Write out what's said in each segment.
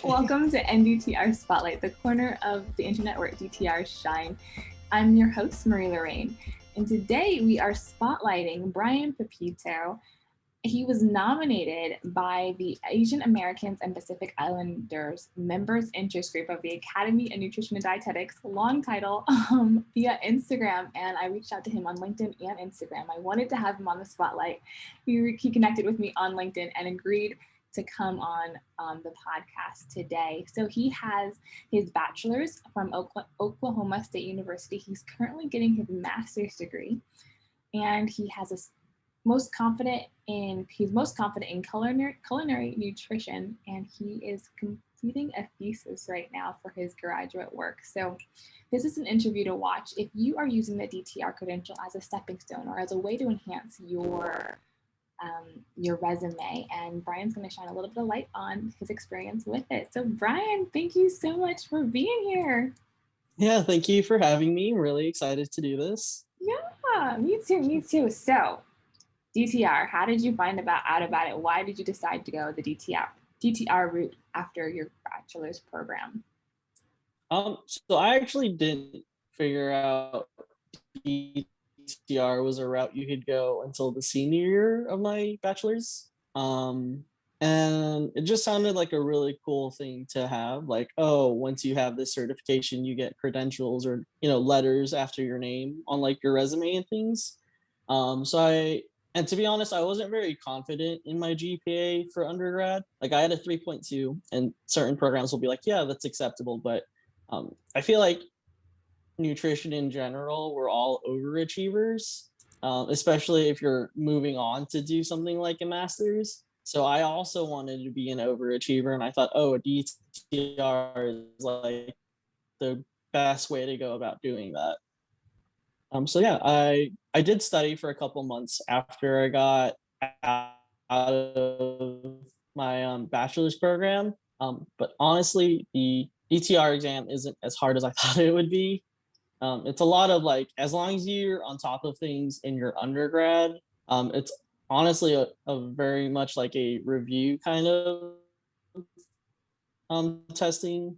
Welcome to NDTR Spotlight, the corner of the internet where DTRs shine. I'm your host, Marie Lorraine, and today we are spotlighting Bryan Pepito. He was nominated by the Asian Americans and Pacific Islanders Members Interest Group of the Academy of Nutrition and Dietetics, long title, via Instagram, and I reached out to him on LinkedIn and Instagram. I wanted to have him on the spotlight. He connected with me on LinkedIn and agreed to come on the podcast today. So he has his bachelor's from Oklahoma State University. He's currently getting his master's degree, and he has he's most confident in culinary nutrition, and he is completing a thesis right now for his graduate work. So this is an interview to watch if you are using the DTR credential as a stepping stone or as a way to enhance your resume, and Bryan's going to shine a little bit of light on his experience with it. So Bryan, thank you so much for being here. Yeah, thank you for having me. I'm really excited to do this. Yeah, me too. So DTR, how did you find out about it? Why did you decide to go the DTR route after your bachelor's program? So I actually didn't figure out DTR was a route you could go until the senior year of my bachelor's. And it just sounded like a really cool thing to have. Like, oh, once you have this certification, you get credentials or, letters after your name on like your resume and things. And to be honest, I wasn't very confident in my GPA for undergrad. Like I had a 3.2, and certain programs will be like, yeah, that's acceptable. But I feel like nutrition in general, we're all overachievers, especially if you're moving on to do something like a master's. So I also wanted to be an overachiever, and I thought, oh, a DTR is like the best way to go about doing that. So yeah, I did study for a couple months after I got out of my bachelor's program. But honestly, the DTR exam isn't as hard as I thought it would be. It's a lot of like, as long as you're on top of things in your undergrad, it's honestly a very much like a review kind of testing.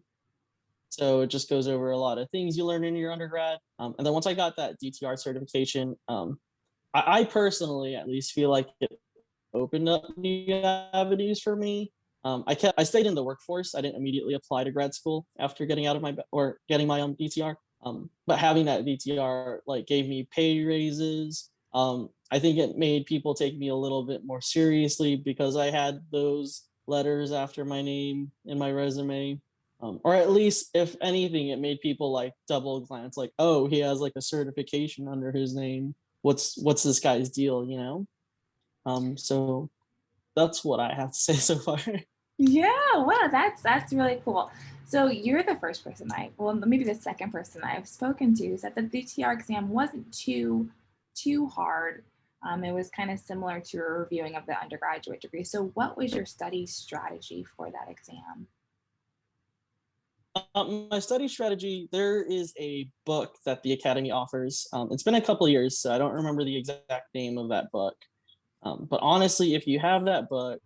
So it just goes over a lot of things you learn in your undergrad. And then once I got that DTR certification, I personally at least feel like it opened up new avenues for me. I stayed in the workforce. I didn't immediately apply to grad school after getting out of getting my DTR. But having that DTR like gave me pay raises. I think it made people take me a little bit more seriously because I had those letters after my name in my resume. Or at least, if anything, it made people like double glance, like, oh, he has like a certification under his name. What's this guy's deal, So that's what I have to say so far. Yeah, wow, that's really cool. So you're the first person maybe the second person I've spoken to who said that the DTR exam wasn't too hard. It was kind of similar to a reviewing of the undergraduate degree. So what was your study strategy for that exam? My study strategy, there is a book that the Academy offers. It's been a couple of years, so I don't remember the exact name of that book. But honestly, if you have that book,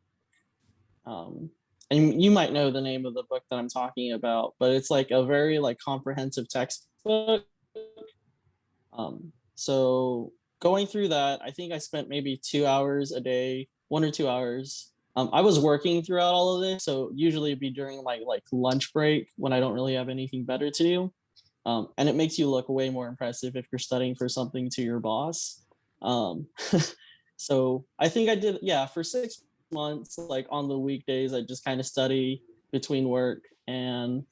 and you might know the name of the book that I'm talking about, but it's like a very like comprehensive textbook. So going through that, I think I spent maybe 2 hours a day, 1 or 2 hours. I was working throughout all of this, so usually it'd be during like lunch break when I don't really have anything better to do. And it makes you look way more impressive if you're studying for something to your boss. So I think I did, yeah, for 6 months, like on the weekdays, I just kind of study between work. And,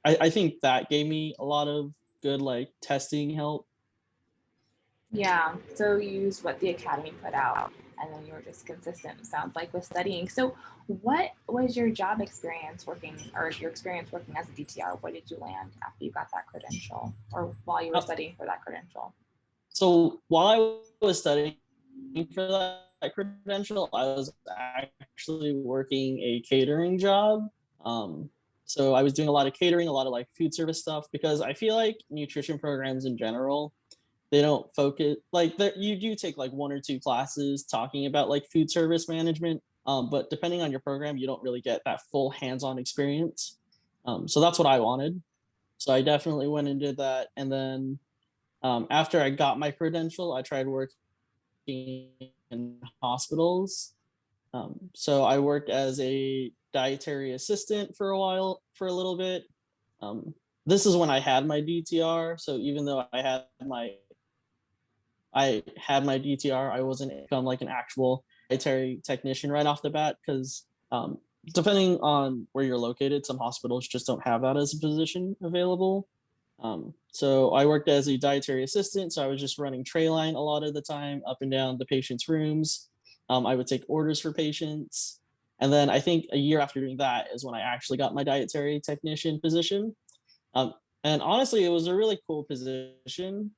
I think that gave me a lot of good like testing help. Yeah, so you used what the Academy put out, and then you were just consistent, sounds like, with studying. So what was your job experience working, or your experience working as a DTR? What did you land after you got that credential, or while you were studying for that credential? So while I was studying for that credential, I was actually working a catering job. So I was doing a lot of catering, a lot of like food service stuff, because I feel like nutrition programs in general, they don't focus like you do take like 1 or 2 classes talking about like food service management, But depending on your program, you don't really get that full hands-on experience. So that's what I wanted. So I definitely went and did that. And then after I got my credential, I tried working in hospitals. So I worked as a dietary assistant for a while, for a little bit. Um, this is when I had my DTR. So even though I had my DTR, I wasn't become like an actual dietary technician right off the bat because depending on where you're located, some hospitals just don't have that as a position available. So I worked as a dietary assistant, so I was just running tray line a lot of the time up and down the patient's rooms. I would take orders for patients. And then I think a year after doing that is when I actually got my dietary technician position. Um, and honestly, it was a really cool position.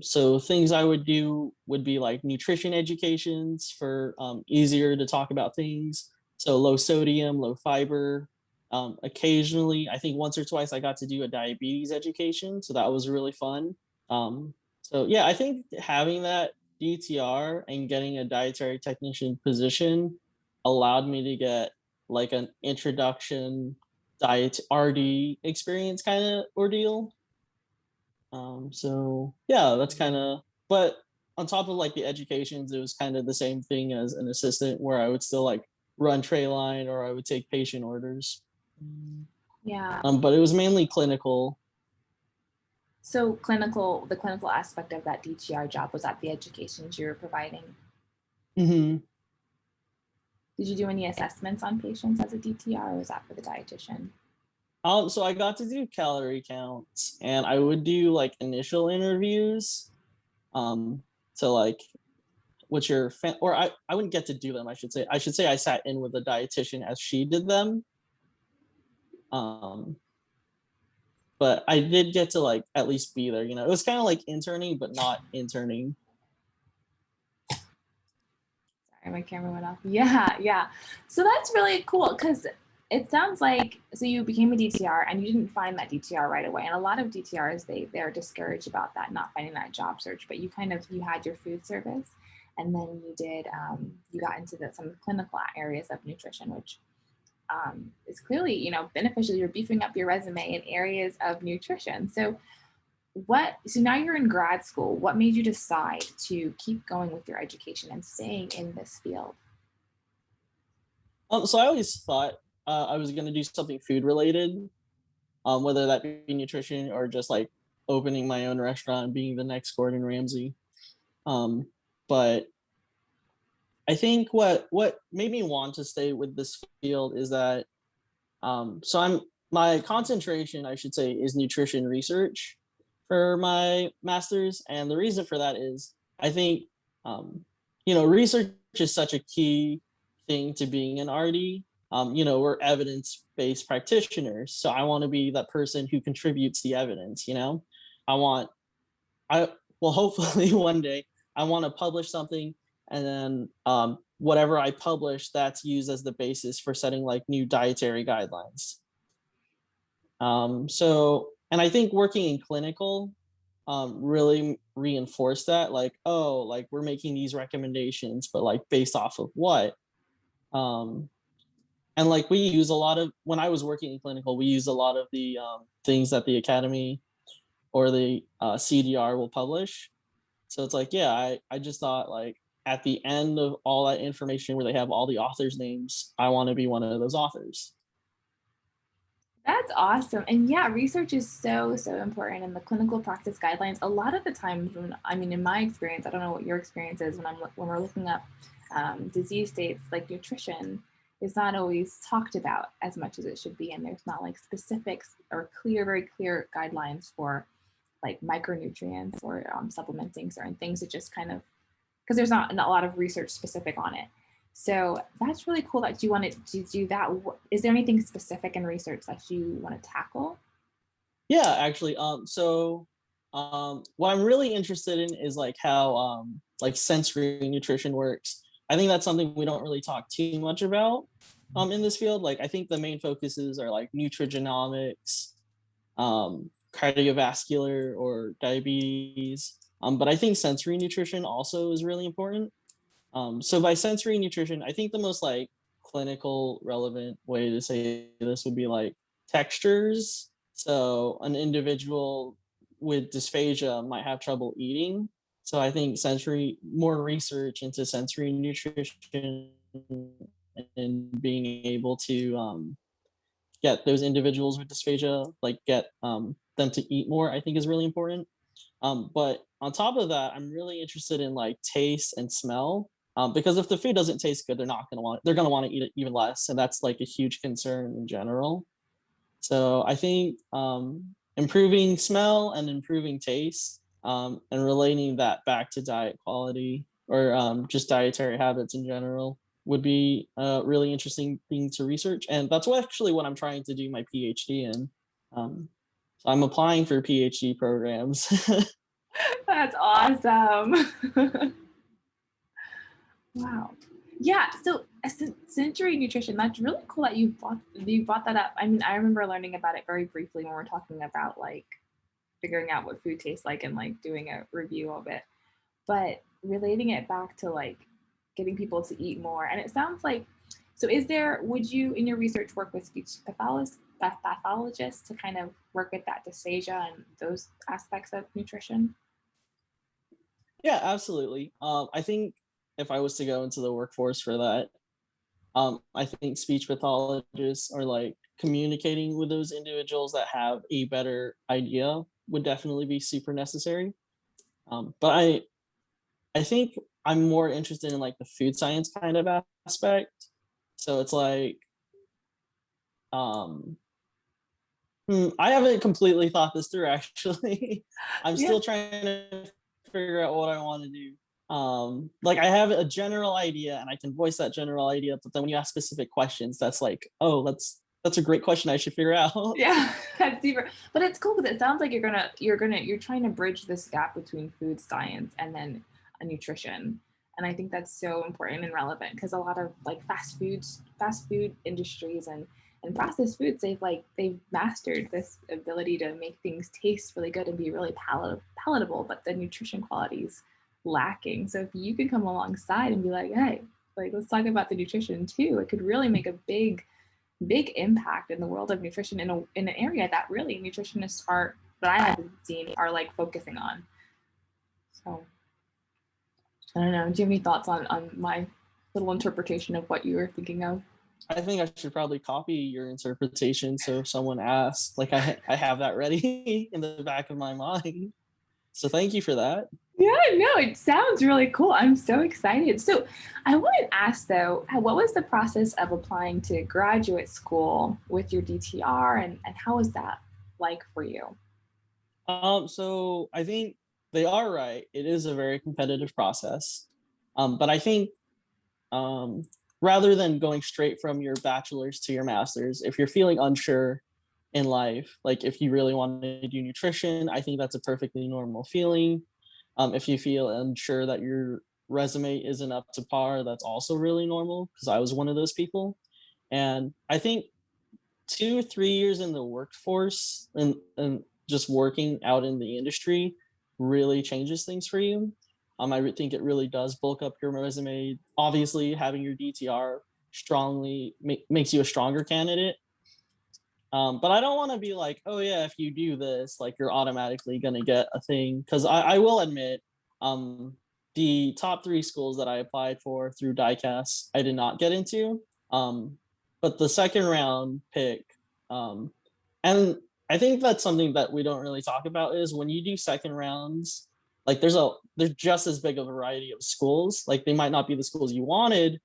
So things I would do would be like nutrition educations for easier to talk about things. So low sodium, low fiber. Occasionally, I think once or twice, I got to do a diabetes education. So that was really fun. So yeah, I think having that DTR and getting a dietary technician position allowed me to get like an introduction diet RD experience kind of ordeal. So yeah, that's kind of, but on top of like the educations, it was kind of the same thing as an assistant where I would still like run tray line or I would take patient orders. Yeah. But it was mainly clinical. So the clinical aspect of that DTR job was at the educations you were providing. Hmm. Did you do any assessments on patients as a DTR, or was that for the dietitian? So I got to do calorie counts and I would do like initial interviews. So like what's your or I wouldn't get to do them, I should say I sat in with a dietitian as she did them. Um, but I did get to like at least be there. It was kind of like interning, but not interning. Sorry, my camera went off. Yeah, yeah. So that's really cool because it sounds like so you became a DTR and you didn't find that DTR right away. And a lot of DTRs they're discouraged about that, not finding that job search. But you had your food service, and then you got into some of the clinical areas of nutrition, which is clearly beneficial. You're beefing up your resume in areas of nutrition. So now you're in grad school. What made you decide to keep going with your education and staying in this field? So I always thought I was going to do something food related, whether that be nutrition or just like opening my own restaurant and being the next Gordon Ramsay. But I think what made me want to stay with this field is that so my concentration, I should say, is nutrition research for my master's, and the reason for that is I think research is such a key thing to being an RD. We're evidence-based practitioners, so I want to be that person who contributes the evidence. I want I well hopefully one day I want to publish something and then whatever I publish that's used as the basis for setting like new dietary guidelines. And I think working in clinical really reinforced that, like, oh, like we're making these recommendations, but like based off of what? Um, and like we use a lot of when I was working in clinical, we use a lot of the things that the academy or the CDR will publish. So it's like, yeah, I just thought like at the end of all that information where they have all the authors' names, I want to be one of those authors. That's awesome. And yeah, research is so, so important. And the clinical practice guidelines, a lot of the times in my experience, I don't know what your experience is when we're looking up disease states, like nutrition is not always talked about as much as it should be. And there's not like specifics or very clear guidelines for like micronutrients or supplementing certain things. It just kind of, because there's not a lot of research specific on it. So that's really cool that you wanted to do that. Is there anything specific in research that you want to tackle? Yeah, actually. What I'm really interested in is like how like sensory nutrition works. I think that's something we don't really talk too much about in this field. Like I think the main focuses are like nutrigenomics, cardiovascular or diabetes. But I think sensory nutrition also is really important. So by sensory nutrition, I think the most like clinical relevant way to say this would be like textures. So an individual with dysphagia might have trouble eating. So I think sensory more research into sensory nutrition and being able to get those individuals with dysphagia like get them to eat more, I think is really important. But on top of that, I'm really interested in like taste and smell. Because if the food doesn't taste good, they're gonna want to eat it even less. And that's like a huge concern in general. So I think improving smell and improving taste, and relating that back to diet quality or just dietary habits in general would be a really interesting thing to research. And that's actually what I'm trying to do my PhD in. So I'm applying for PhD programs. That's awesome. Wow. Yeah. So sensory nutrition, that's really cool that you brought that up. I mean, I remember learning about it very briefly when we're talking about like figuring out what food tastes like and like doing a review of it. But relating it back to like getting people to eat more. And it sounds like, so would you in your research work with speech pathologists to kind of work with that dysphagia and those aspects of nutrition? Yeah, absolutely. I think if I was to go into the workforce for that, I think speech pathologists are like communicating with those individuals that have a better idea would definitely be super necessary. But I think I'm more interested in like the food science kind of aspect. So it's like um, I haven't completely thought this through actually. I'm Yeah. still trying to figure out what I want to do. Like I have a general idea and I can voice that general idea, but then when you ask specific questions, that's like, oh, that's a great question I should figure out. Yeah, that's super. But it's cool because it sounds like you're trying to bridge this gap between food science and then nutrition. And I think that's so important and relevant because a lot of like fast food industries and processed foods, they've mastered this ability to make things taste really good and be really palatable, but the nutrition quality is lacking. So if you could come alongside and be like, hey, like let's talk about the nutrition too, it could really make a big impact in the world of nutrition in an area that really nutritionists are that I have seen are like focusing on. So I don't know. Do you have any thoughts on my little interpretation of what you were thinking of? I think I should probably copy your interpretation. So if someone asks, like I have that ready in the back of my mind. So thank you for that. Yeah, no, it sounds really cool. I'm so excited. So I want to ask though, what was the process of applying to graduate school with your DTR and how was that like for you? So I think they are right. It is a very competitive process. But I think um, rather than going straight from your bachelor's to your master's, if you're feeling unsure in life, like if you really want to do nutrition, I think that's a perfectly normal feeling. If you feel unsure that your resume isn't up to par, that's also really normal because I was one of those people. And I think 2 3 years in the workforce and just working out in the industry really changes things for you. Think it really does bulk up your resume. Obviously, having your DTR strongly makes you a stronger candidate. But I don't want to be like, oh yeah, if you do this, like you're automatically gonna get a thing. Because I will admit, um, the top three schools that I applied for through diecast, I did not get into. But the second round pick, um, and I think that's something that we don't really talk about is when you do second rounds, like there's just as big of a variety of schools. Like they might not be the schools you wanted,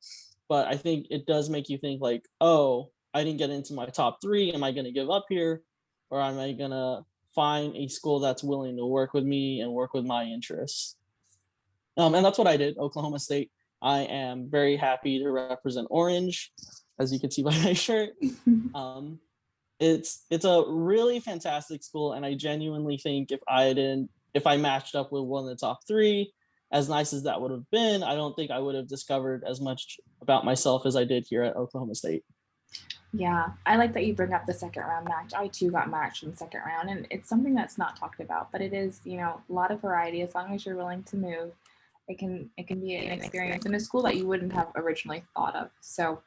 but I think it does make you think like, oh, I didn't get into my top three. Am I going to give up here, or am I going to find a school that's willing to work with me and work with my interests? And that's what I did. Oklahoma State. I am very happy to represent Orange, as you can see by my shirt. Um, it's a really fantastic school, and I genuinely think if I matched up with one of the top three, as nice as that would have been, I don't think I would have discovered as much about myself as I did here at Oklahoma State. Yeah, I like that you bring up the second round match. I too got matched in the second round, and it's something that's not talked about, but it is, a lot of variety as long as you're willing to move. it can be an experience in a school that you wouldn't have originally thought of. So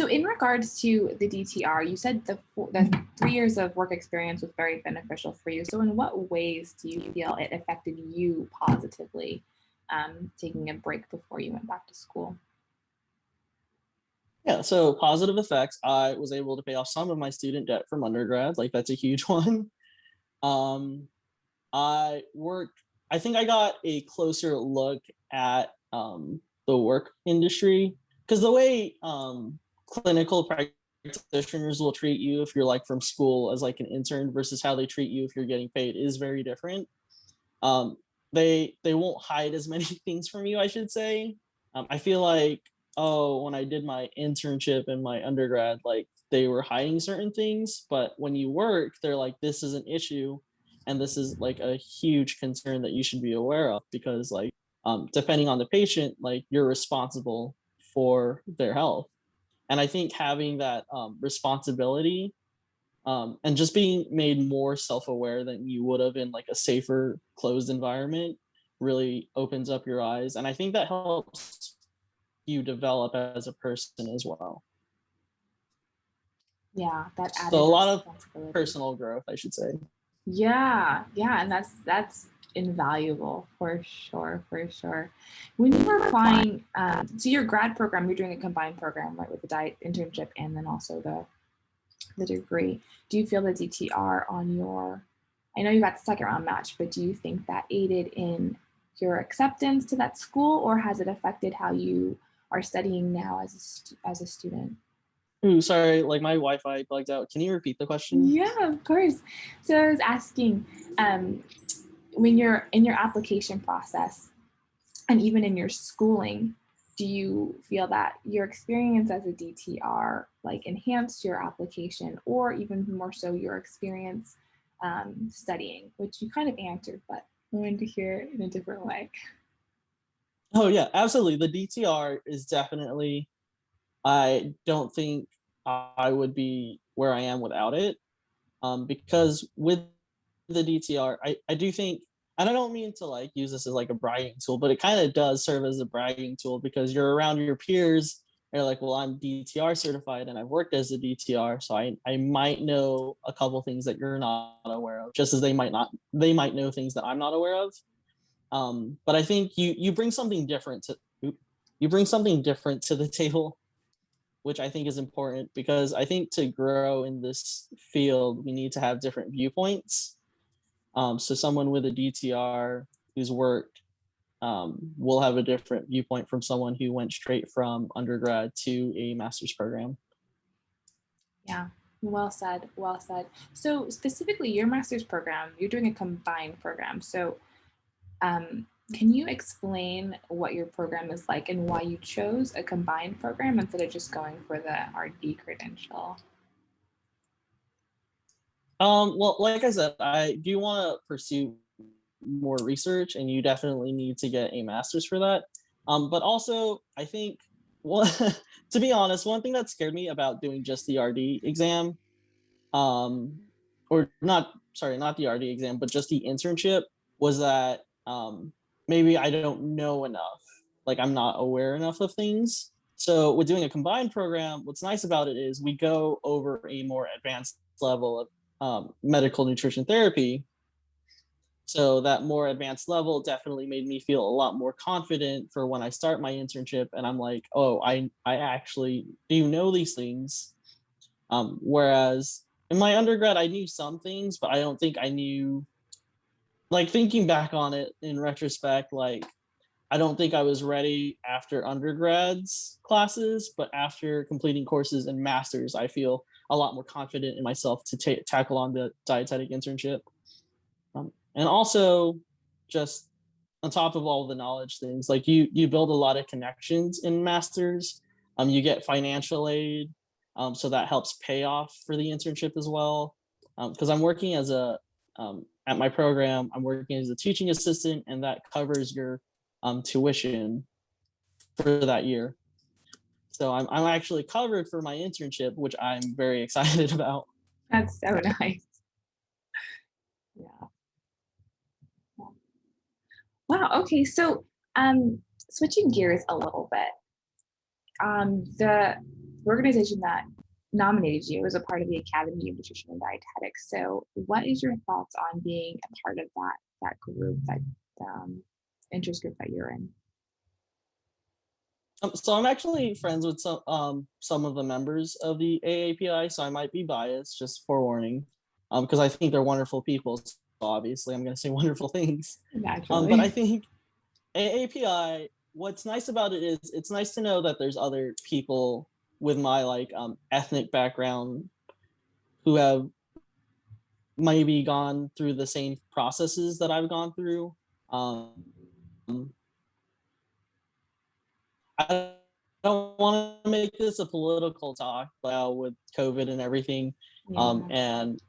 in regards to the DTR, you said the 3 years of work experience was very beneficial for you. So in what ways do you feel it affected you positively, taking a break before you went back to school? Yeah, so positive effects. I was able to pay off some of my student debt from undergrad. Like that's a huge one. Um, I worked. I think I got a closer look at the work industry because the way clinical practitioners will treat you if you're like from school as like an intern versus how they treat you if you're getting paid is very different. Um, they won't hide as many things from you, I should say. I feel like, oh, when I did my internship in my undergrad, like they were hiding certain things, but when you work, they're like, this is an issue, and this is like a huge concern that you should be aware of because, like, depending on the patient, like you're responsible for their health. And I think having that responsibility and just being made more self-aware than you would have in like a safer closed environment really opens up your eyes, and I think that helps you develop as a person as well. Yeah, that So added a lot of responsibility. personal growth, I should say. Yeah, yeah, and that's invaluable for sure, for sure. When you were applying, so your grad program, you're doing a combined program, right, with the diet internship and then also the degree. Do you feel the DTR on your, I know you got the second round match, but do you think that aided in your acceptance to that school, or has it affected how you are studying now as a student? Ooh, sorry, like my Wi-Fi bugged out. Can you repeat the question? Yeah, of course. So I was asking, um, when you're in your application process and even in your schooling, do you feel that your experience as a DTR like enhanced your application, or even more so your experience studying, which you kind of answered, but I wanted to hear it in a different way. Oh yeah, absolutely. The DTR is definitely, I don't think I would be where I am without it. Because with the DTR, I do think, and I don't mean to like use this as like a bragging tool, but it kind of does serve as a bragging tool because you're around your peers. And you're like, well, I'm DTR certified and I've worked as a DTR, so I might know a couple things that you're not aware of, just as they might know things that I'm not aware of. But I think you bring something different to you bring something different to the table, which I think is important because I think to grow in this field, we need to have different viewpoints. So someone with a DTR who's worked will have a different viewpoint from someone who went straight from undergrad to a master's program. Yeah, well said, well said. So specifically your master's program, you're doing a combined program. So can you explain what your program is like and why you chose a combined program instead of just going for the RD credential? Well, like I said, I do want to pursue more research, and you definitely need to get a master's for that. But also, I think, well, to be honest, one thing that scared me about doing just the RD exam, um, or not, sorry, not the RD exam, but just the internship, was that maybe I don't know enough. Like I'm not aware enough of things. So with doing a combined program, what's nice about it is we go over a more advanced level of medical nutrition therapy. So that more advanced level definitely made me feel a lot more confident for when I start my internship and I'm like, oh, I actually do know these things. Whereas in my undergrad, I knew some things, but I don't think I knew, like thinking back on it in retrospect, like I don't think I was ready after undergrads classes, but after completing courses and masters, I feel a lot more confident in myself to tackle on the dietetic internship. And also, just on top of all the knowledge things, like you build a lot of connections in masters. You get financial aid, so that helps pay off for the internship as well. Because I'm working as a at my program, I'm working as a teaching assistant, and that covers your tuition for that year. So I'm actually covered for my internship, which I'm very excited about. That's so nice. Yeah. Wow. Okay. So, switching gears a little bit, the organization that nominated you was a part of the Academy of Nutrition and Dietetics. So, what is your thoughts on being a part of that group, that um, interest group that you're in? So I'm actually friends with some of the members of the AAPI, so I might be biased, just forewarning, because I think they're wonderful people. So obviously, I'm going to say wonderful things. But I Naturally. think AAPI, what's nice about it is it's nice to know that there's other people with my like ethnic background who have maybe gone through the same processes that I've gone through. Um, I don't want to make this a political talk, but with COVID and everything, Yeah. and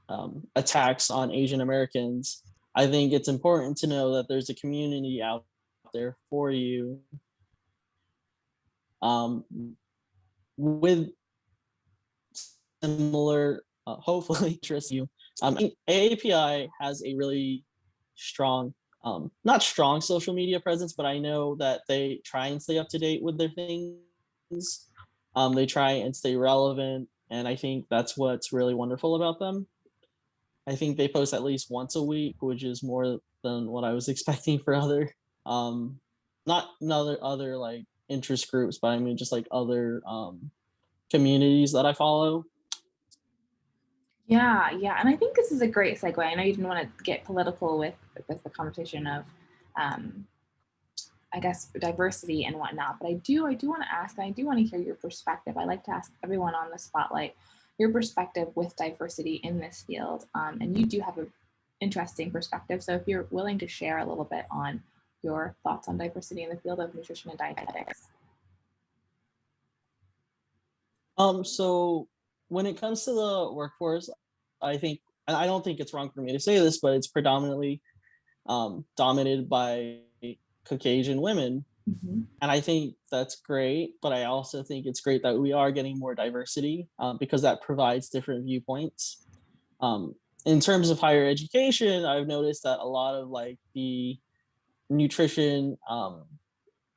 attacks on Asian Americans, I think it's important to know that there's a community out there for you, um, with similar, hopefully, interests you. AAPI has a really strong, not strong social media presence, but I know that they try and stay up to date with their things. They try and stay relevant, and I think that's what's really wonderful about them. I think they post at least once a week, which is more than what I was expecting for other, um, not other like interest groups, but I mean just like other communities that I follow. Yeah, yeah, and I think this is a great segue. I know you didn't want to get political with the conversation of, um, I guess, diversity and whatnot, but I do want to ask, and I do want to hear your perspective. I like to ask everyone on the spotlight your perspective with diversity in this field, and you do have an interesting perspective. So if you're willing to share a little bit on your thoughts on diversity in the field of nutrition and dietetics. So when it comes to the workforce, I think, and I don't think it's wrong for me to say this, but it's predominantly dominated by Caucasian women. Mhm. And I think that's great, but I also think it's great that we are getting more diversity, because that provides different viewpoints. Um, in terms of higher education, I've noticed that a lot of like the nutrition, or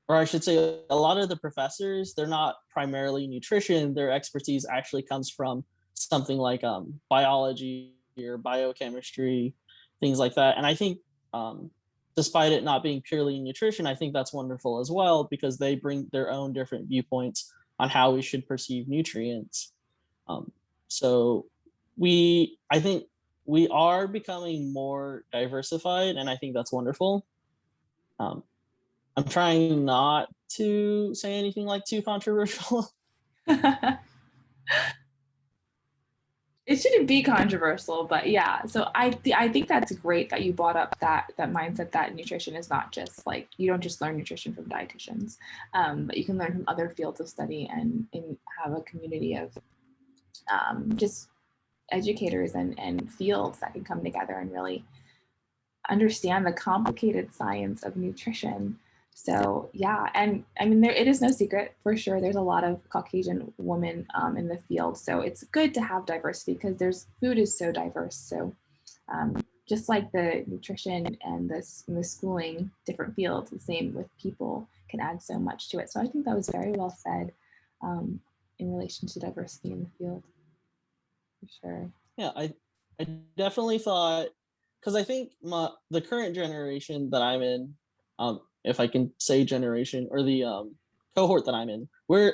I should say, a lot of the professors, they're not primarily nutrition. Their expertise actually comes from something like biology or biochemistry, things like that. And I think, um, despite it not being purely nutrition, I think that's wonderful as well because they bring their own different viewpoints on how we should perceive nutrients. Um, so I think we are becoming more diversified, and I think that's wonderful. Um, I'm trying not to say anything like too controversial. It shouldn't be controversial, but yeah. So I think that's great that you brought up that mindset that nutrition is not just like you don't just learn nutrition from dietitians, but you can learn from other fields of study and have a community of just educators and fields that can come together and really understand the complicated science of nutrition. So yeah, and I mean, it is no secret for sure. There's a lot of Caucasian women in the field, so it's good to have diversity because there's food is so diverse. So just like the nutrition and the schooling, different fields, the same with people can add so much to it. So I think that was very well said um, in relation to diversity in the field for sure. Yeah, I definitely thought, because I think the current generation that I'm in, if I can say generation, or the cohort that I'm in,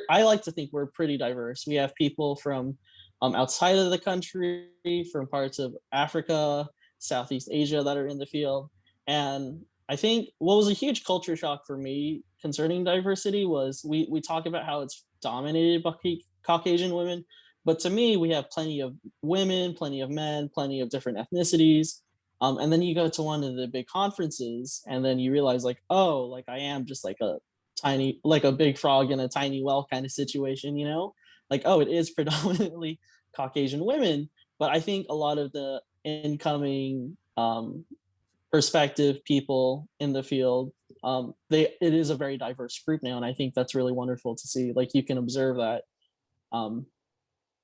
I like to think we're pretty diverse. We have people from outside of the country, from parts of Africa, Southeast Asia that are in the field. And I think what was a huge culture shock for me concerning diversity was we talk about how it's dominated by Caucasian women, but to me, we have plenty of women, plenty of men, plenty of different ethnicities. And then you go to one of the big conferences, and then you realize, like, oh, like I am just like like a big frog in a tiny well kind of situation, you know? Like, oh, it is predominantly Caucasian women, but I think a lot of the incoming perspective people in the field, it is a very diverse group now, and I think that's really wonderful to see. Like, you can observe that um,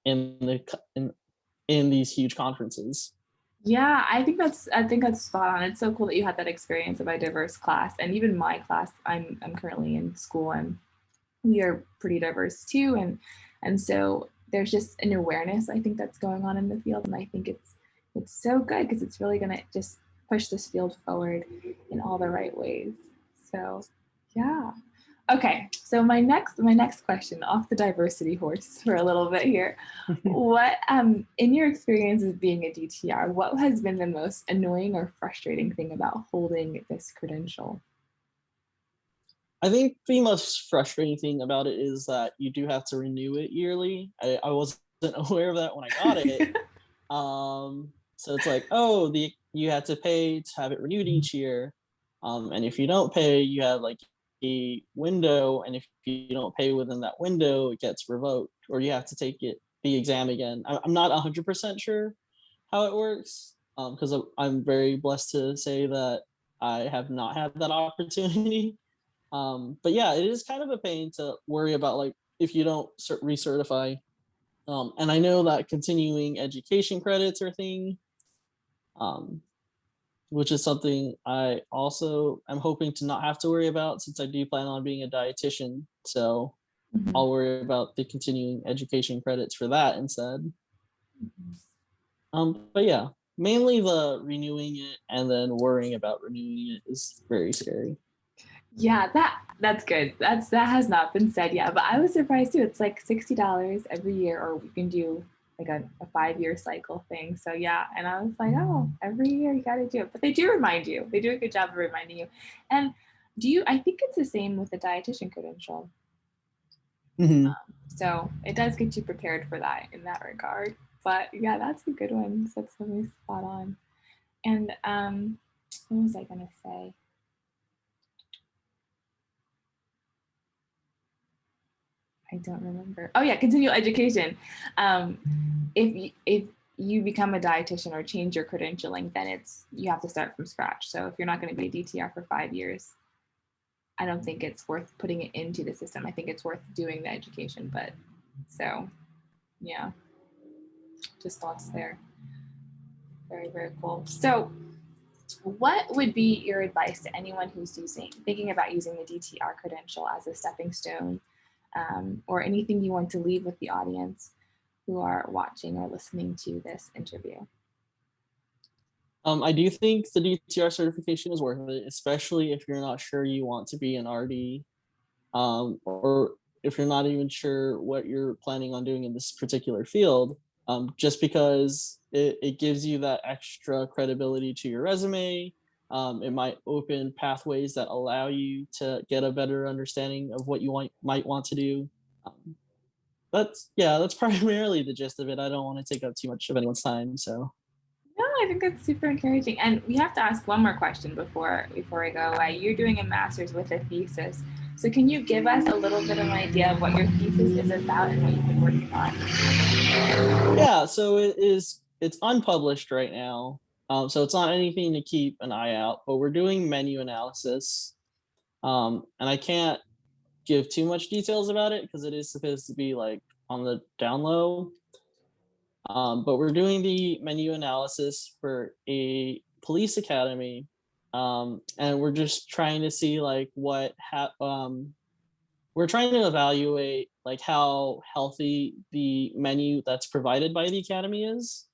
in the in these huge conferences. Yeah, I think that's spot on. It's so cool that you had that experience of a diverse class, and even my class. I'm currently in school, and we are pretty diverse too, and so there's just an awareness I think that's going on in the field, and I think it's so good because it's really going to just push this field forward in all the right ways. So yeah. Okay, so my next question, off the diversity horse for a little bit here. What in your experience as being a DTR, what has been the most annoying or frustrating thing about holding this credential? I think the most frustrating thing about it is that you do have to renew it yearly. I wasn't aware of that when I got it. So it's like, oh, the you had to pay to have it renewed each year. And if you don't pay, you have like a window, and if you don't pay within that window, it gets revoked, or you have to take the exam again. I'm not 100% sure how it works, because I'm very blessed to say that I have not had that opportunity. But yeah, it is kind of a pain to worry about, like, if you don't recertify. And I know that continuing education credits are a thing, um, which is something I also am hoping to not have to worry about, since I do plan on being a dietitian. So Mhm. I'll worry about the continuing education credits for that instead. But yeah, mainly the renewing it and then worrying about renewing it is very scary. Yeah, that's good. That has not been said yet, but I was surprised too. It's like $60 every year, or we can do like a 5-year cycle thing. So yeah, and I was like, oh, every year you got to do it. But they do remind you. They do a good job of reminding you. And do you? I think it's the same with the dietitian credential. Mhm. So it does get you prepared for that in that regard. But yeah, that's a good one. So that's really spot on. And what was I gonna say? I don't remember. Oh yeah, continual education. Um, if you become a dietitian or change your credentialing, then it's you have to start from scratch. So if you're not going to be a DTR for 5 years, I don't think it's worth putting it into the system. I think it's worth doing the education. But so yeah, just thoughts there. Very, very cool. So what would be your advice to anyone who's thinking about using the DTR credential as a stepping stone, or anything you want to leave with the audience who are watching or listening to this interview? I do think the DTR certification is worth it, especially if you're not sure you want to be an RD, or if you're not even sure what you're planning on doing in this particular field. Just because it gives you that extra credibility to your resume. It might open pathways that allow you to get a better understanding of what you might want to do. Um, that's primarily the gist of it. I don't want to take up too much of anyone's time, so. No, I think that's super encouraging. And we have to ask one more question before I go away. You're doing a master's with a thesis. So can you give us a little bit of an idea of what your thesis is about and what you've been working on? Yeah, so it's unpublished right now. So it's not anything to keep an eye out, but we're doing menu analysis. And I can't give too much details about it because it is supposed to be like on the down low. But we're doing the menu analysis for a police academy. And we're just trying to see like we're trying to evaluate like how healthy the menu that's provided by the academy is.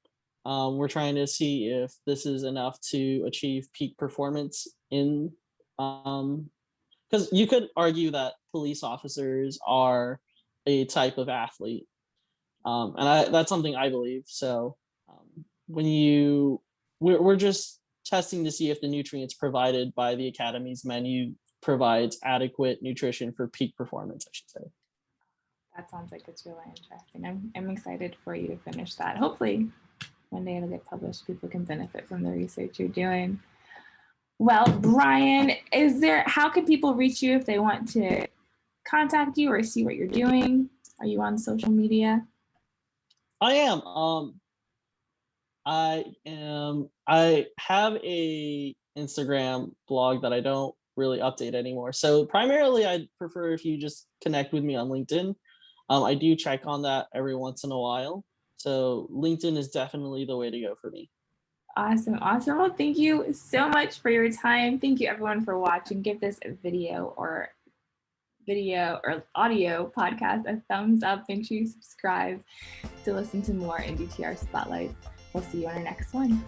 We're trying to see if this is enough to achieve peak performance in, because you could argue that police officers are a type of athlete, and that's something I believe. So when we're just testing to see if the nutrients provided by the academy's menu provides adequate nutrition for peak performance, I should say. That sounds like it's really interesting. I'm excited for you to finish that. Hopefully, one day it'll get published. People can benefit from the research you're doing. Well, Bryan, how can people reach you if they want to contact you or see what you're doing? Are you on social media? I am. I have a Instagram blog that I don't really update anymore. So primarily, I'd prefer if you just connect with me on LinkedIn. I do check on that every once in a while. So LinkedIn is definitely the way to go for me. Awesome. Well, thank you so much for your time. Thank you everyone for watching. Give this video or audio podcast a thumbs up. Make sure you subscribe to listen to more NDTR Spotlights. We'll see you on our next one.